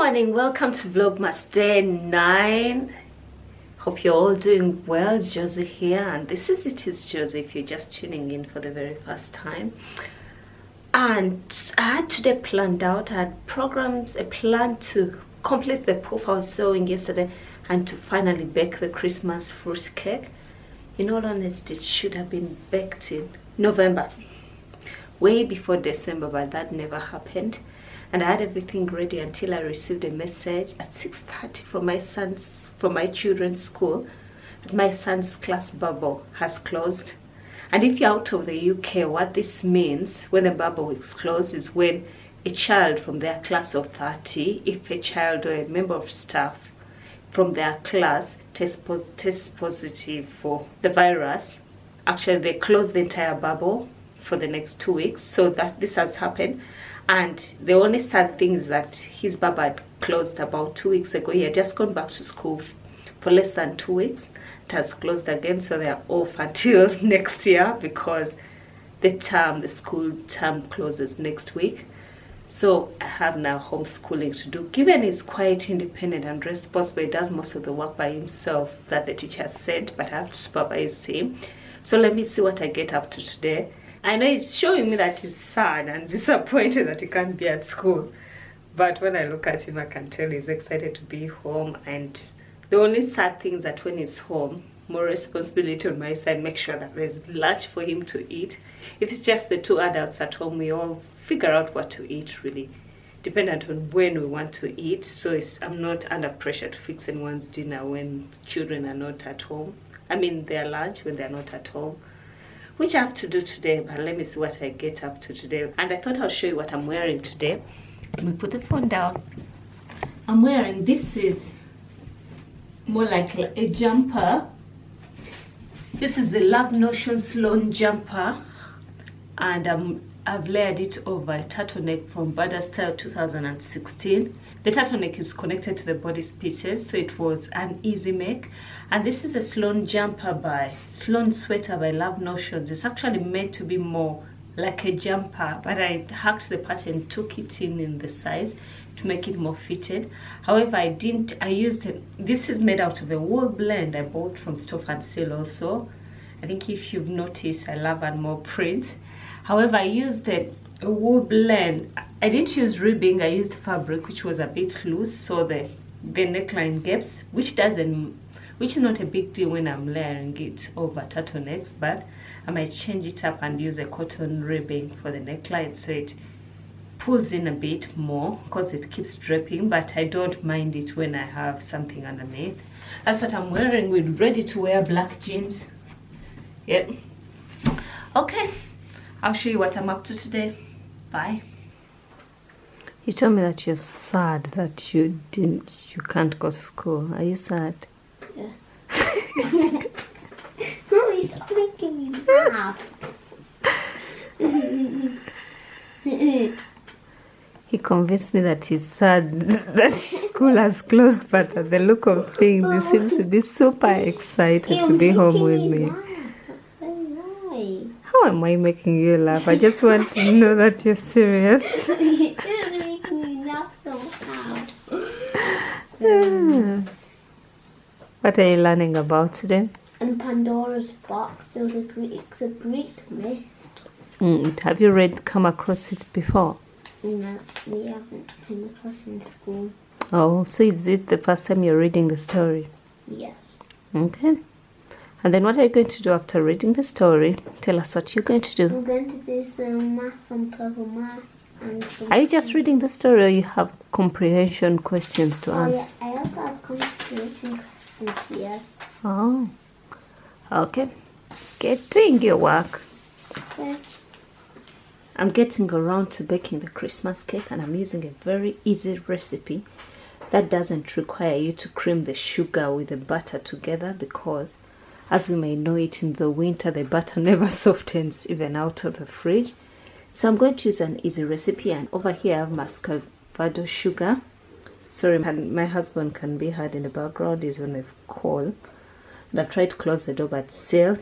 morning, welcome to Vlogmas day 9. Hope you're all doing well. It's Josie here, and this is Josie if you're just tuning in for the very first time. And I had today planned out. I had a plan to complete the puff I was sewing yesterday and to finally bake the Christmas fruit cake. In all honesty, it should have been baked in November, way before December, but that never happened. And I had everything ready until I received a message at 6:30 from my children's school that my son's class bubble has closed. And if you're out of the UK, what this means when the bubble is closed is when a child from their class of 30, if a child or a member of staff from their class tests positive for the virus, actually they close the entire bubble for the next 2 weeks. So that this has happened. And the only sad thing is that his bubble had closed about 2 weeks ago. He had just gone back to school for less than 2 weeks. It has closed again, so they are off until next year because the school term closes next week. So I have now homeschooling to do. Given he's quite independent and responsible, he does most of the work by himself that the teacher sent, but I have to supervise him. So let me see what I get up to today. I know he's showing me that he's sad and disappointed that he can't be at school. But when I look at him, I can tell he's excited to be home. And the only sad thing is that when he's home, more responsibility on my side, make sure that there's lunch for him to eat. If it's just the two adults at home, we all figure out what to eat, really, dependent on when we want to eat. So I'm not under pressure to fix anyone's dinner when children are not at home. I mean, their lunch when they're not at home, which I have to do today, but let me see what I get up to today. And I thought I'll show you what I'm wearing today. Let me put the phone down. I'm wearing, this is more like a jumper. This is the Love Notion Sloan jumper, and I've layered it over a turtleneck from Butter Style 2016. The turtleneck is connected to the bodice pieces, so it was an easy make. And this is a Sloan sweater by Love Notions. It's actually meant to be more like a jumper, but I hacked the pattern, took it in the size to make it more fitted. However, this is made out of a wool blend I bought from Stuff and Sale also. I think if you've noticed, I love animal print. However, I used a wool blend. I didn't use ribbing, I used fabric which was a bit loose, so the neckline gaps, which is not a big deal when I'm layering it over turtlenecks, but I might change it up and use a cotton ribbing for the neckline so it pulls in a bit more because it keeps dripping, but I don't mind it when I have something underneath. That's what I'm wearing with ready to wear black jeans. Yep. Okay, I'll show you what I'm up to today. Bye. You told me that you're sad that you can't go to school. Are you sad? Yes. No, stop making me laugh. He convinced me that he's sad that school has closed, but at the look of things, he seems to be super excited to be home with me. How am I making you laugh? I just want to know that you're serious. You're making me laugh so hard. What are you learning about today? And Pandora's box. It's a Greek myth. Have you come across it before? No, we haven't come across it in school. Oh, so is it the first time you're reading the story? Yes. Okay. And then what are you going to do after reading the story? Tell us what you're going to do. I'm going to do some math, some puzzle math. And Are you just reading the story or you have comprehension questions to answer? Yeah, I also have comprehension questions here. Oh, okay. Get doing your work. Okay. I'm getting around to baking the Christmas cake, and I'm using a very easy recipe that doesn't require you to cream the sugar with the butter together because, as we may know it, in the winter the butter never softens even out of the fridge. So I'm going to use an easy recipe, and over here I have muscovado sugar. Sorry, my husband can be heard in the background. He's on a call. And I tried to close the door, but still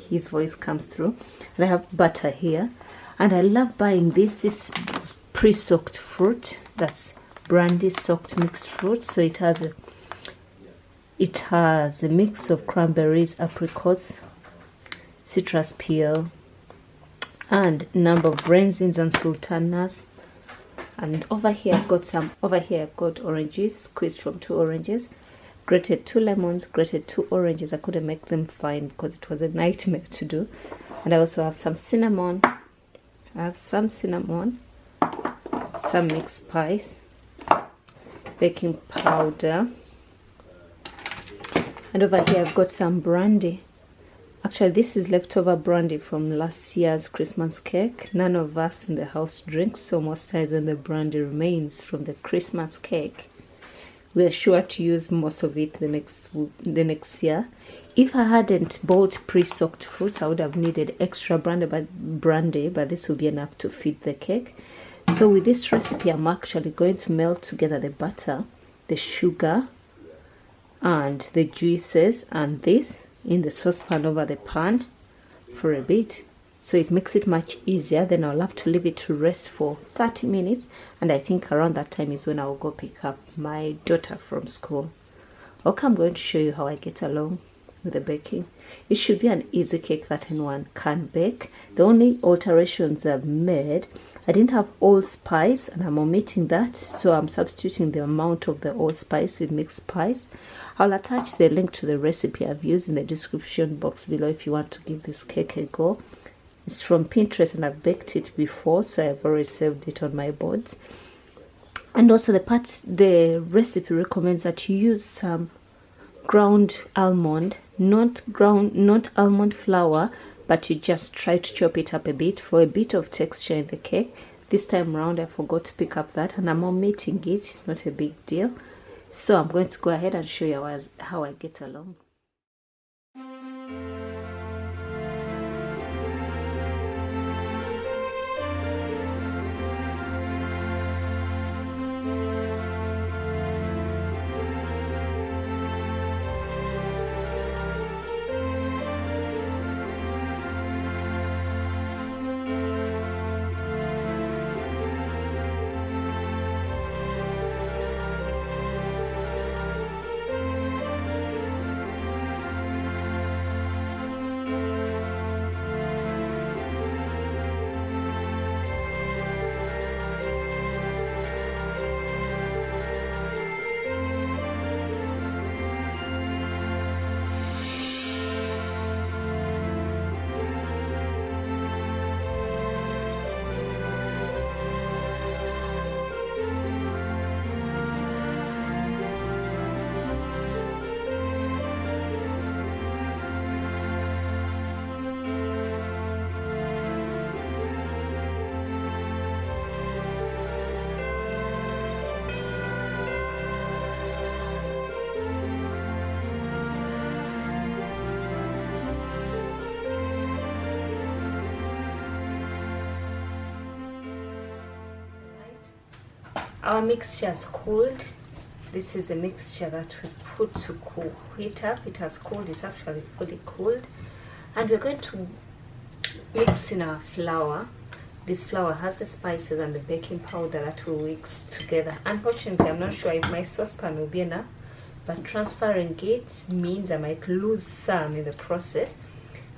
his voice comes through. And I have butter here. And I love buying this pre-soaked fruit. That's brandy soaked mixed fruit. So it has a mix of cranberries, apricots, citrus peel, and a number of raisins and sultanas. And over here I've got oranges, squeezed from 2 oranges, grated 2 lemons, grated 2 oranges. I couldn't make them fine because it was a nightmare to do. And I also have some cinnamon. Some mixed spice, baking powder, and over here I've got some brandy. Actually, this is leftover brandy from last year's Christmas cake. None of us in the house drinks, so most times when the brandy remains from the Christmas cake, we are sure to use most of it the next year. If I hadn't bought pre-soaked fruits, I would have needed extra brandy, but this will be enough to feed the cake. So with this recipe, I'm actually going to melt together the butter, the sugar, and the juices, and this in the saucepan over the pan for a bit, so it makes it much easier. Then I'll have to leave it to rest for 30 minutes, and I think around that time is when I'll go pick up my daughter from school. Okay, I'm going to show you how I get along with the baking. It should be an easy cake that anyone can bake. The only alterations I've made, I didn't have allspice and I'm omitting that, so I'm substituting the amount of the allspice with mixed spice. I'll attach the link to the recipe I've used in the description box below if you want to give this cake a go. It's from Pinterest and I've baked it before, so I've already saved it on my boards. And also the recipe recommends that you use some ground almond, not almond flour, but you just try to chop it up a bit for a bit of texture in the cake. This time around I forgot to pick up that and I'm omitting it. It's not a big deal. So I'm going to go ahead and show you how I get along. Our mixture has cooled. This is the mixture that we put to heat up. It has cooled. It's actually fully cooled. And we're going to mix in our flour. This flour has the spices and the baking powder that will mix together. Unfortunately, I'm not sure if my saucepan will be enough, but transferring it means I might lose some in the process.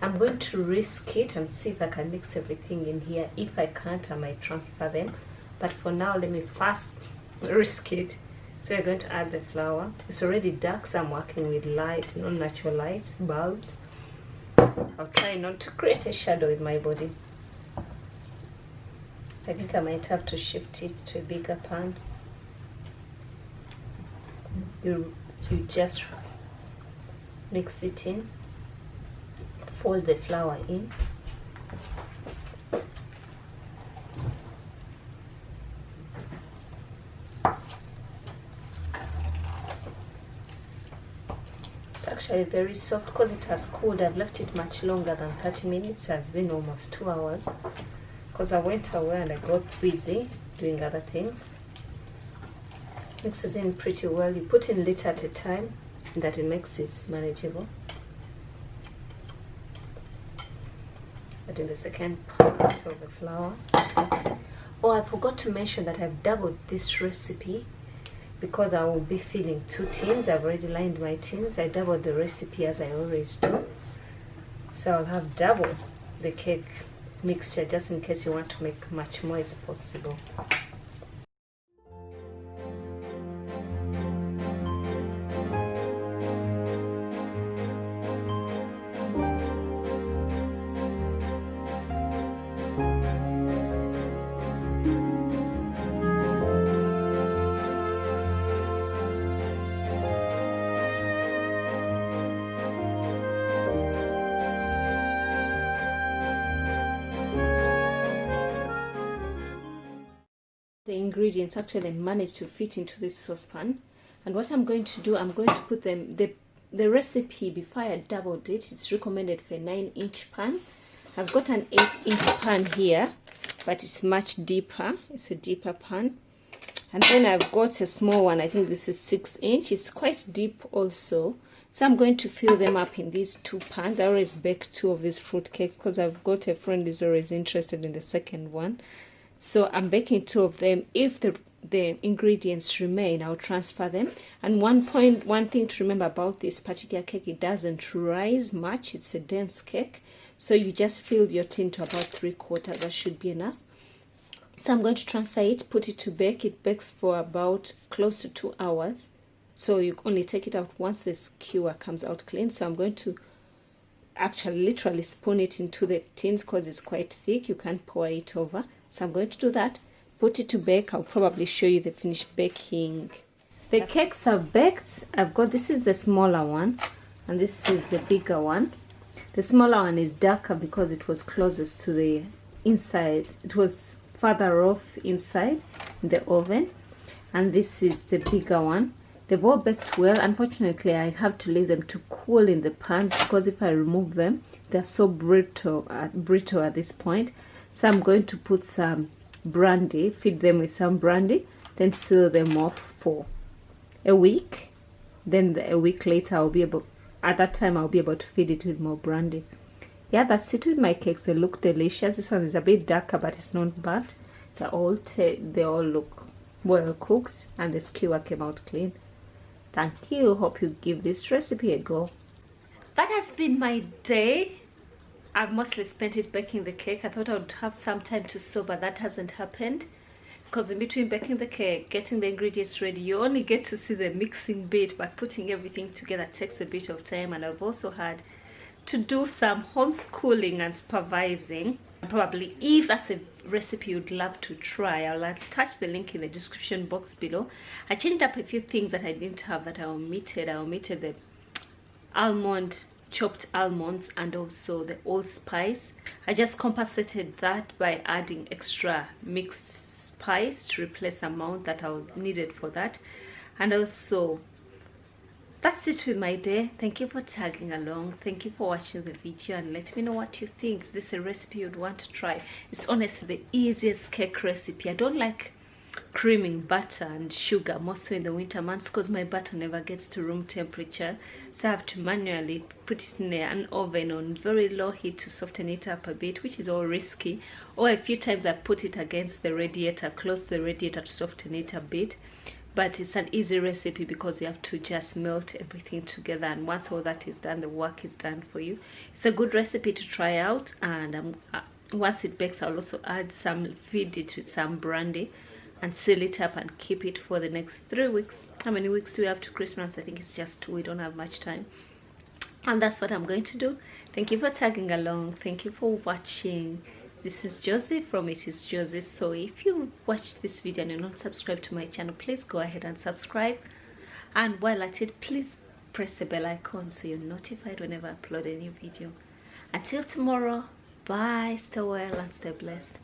I'm going to risk it and see if I can mix everything in here. If I can't, I might transfer them. But for now, let me first risk it. So we're going to add the flour. It's already dark, so I'm working with lights, not natural lights, bulbs. I'll try not to create a shadow with my body. I think I might have to shift it to a bigger pan. You just mix it in, fold the flour in. It's actually very soft because it has cooled. I've left it much longer than 30 minutes. It's been almost 2 hours because I went away and I got busy doing other things. Mixes in pretty well. You put in little at a time, and that it makes it manageable. But in the second part of the flour, oh, I forgot to mention that I've doubled this recipe because I will be filling 2 tins. I've already lined my tins. I doubled the recipe as I always do, so I'll have double the cake mixture just in case you want to make much more as possible. The ingredients actually managed to fit into this saucepan, and what I'm going to do, I'm going to put them, the recipe before I doubled it, it's recommended for a 9-inch pan. I've got an 8-inch pan here, but it's much deeper. It's a deeper pan. And then I've got a small one. I think this is 6-inch. It's quite deep also. So I'm going to fill them up in these 2 pans. I always bake 2 of these fruit cakes because I've got a friend who's always interested in the second one. So I'm baking 2 of them. If the ingredients remain, I'll transfer them. And one thing to remember about this particular cake, it doesn't rise much. It's a dense cake. So you just fill your tin to about 3/4. That should be enough. So I'm going to transfer it, put it to bake. It bakes for about close to 2 hours. So you only take it out once the skewer comes out clean. So I'm going to actually literally spoon it into the tins because it's quite thick. You can't pour it over. So I'm going to do that, put it to bake. I'll probably show you the finished baking. The cakes are baked. I've got, this is the smaller one and this is the bigger one. The smaller one is darker because it was closest to the inside. It was further off inside in the oven, and this is the bigger one. They've all baked well. Unfortunately, I have to leave them to cool in the pans because if I remove them, they're so brittle at this point. So I'm going to put some brandy, feed them with some brandy, then seal them off for a week. Then a week later, at that time I'll be able to feed it with more brandy. Yeah, that's it with my cakes. They look delicious. This one is a bit darker, but it's not bad. They all look well cooked, and the skewer came out clean. Thank you. Hope you give this recipe a go. That has been my day. I've mostly spent it baking the cake. I thought I would have some time to sew, but that hasn't happened. Because in between baking the cake, getting the ingredients ready, you only get to see the mixing bit, but putting everything together takes a bit of time. And I've also had to do some homeschooling and supervising. Probably, if that's a recipe you'd love to try, I'll attach the link in the description box below. I changed up a few things that I didn't have that I omitted. I omitted the chopped almonds and also the allspice. I just compensated that by adding extra mixed spice to replace the amount that I needed for that. And also, that's it with my day. Thank you for tagging along. Thank you for watching the video, and let me know what you think. Is this a recipe you'd want to try? It's honestly the easiest cake recipe. I don't like creaming butter and sugar, more so in the winter months, because my butter never gets to room temperature. So I have to manually put it in an oven on very low heat to soften it up a bit, which is all risky. Or a few times I put it against the radiator, close the radiator to soften it a bit. But it's an easy recipe because you have to just melt everything together, and once all that is done, the work is done for you. It's a good recipe to try out, and once it bakes, I'll also feed it with some brandy and seal it up and keep it for the next 3 weeks. How many weeks do we have to Christmas? I think it's just 2. We don't have much time. And that's what I'm going to do. Thank you for tagging along. Thank you for watching. This is Josie from It Is Josie. So if you watched this video and you're not subscribed to my channel, please go ahead and subscribe. And while at it, please press the bell icon so you're notified whenever I upload a new video. Until tomorrow, bye, stay well and stay blessed.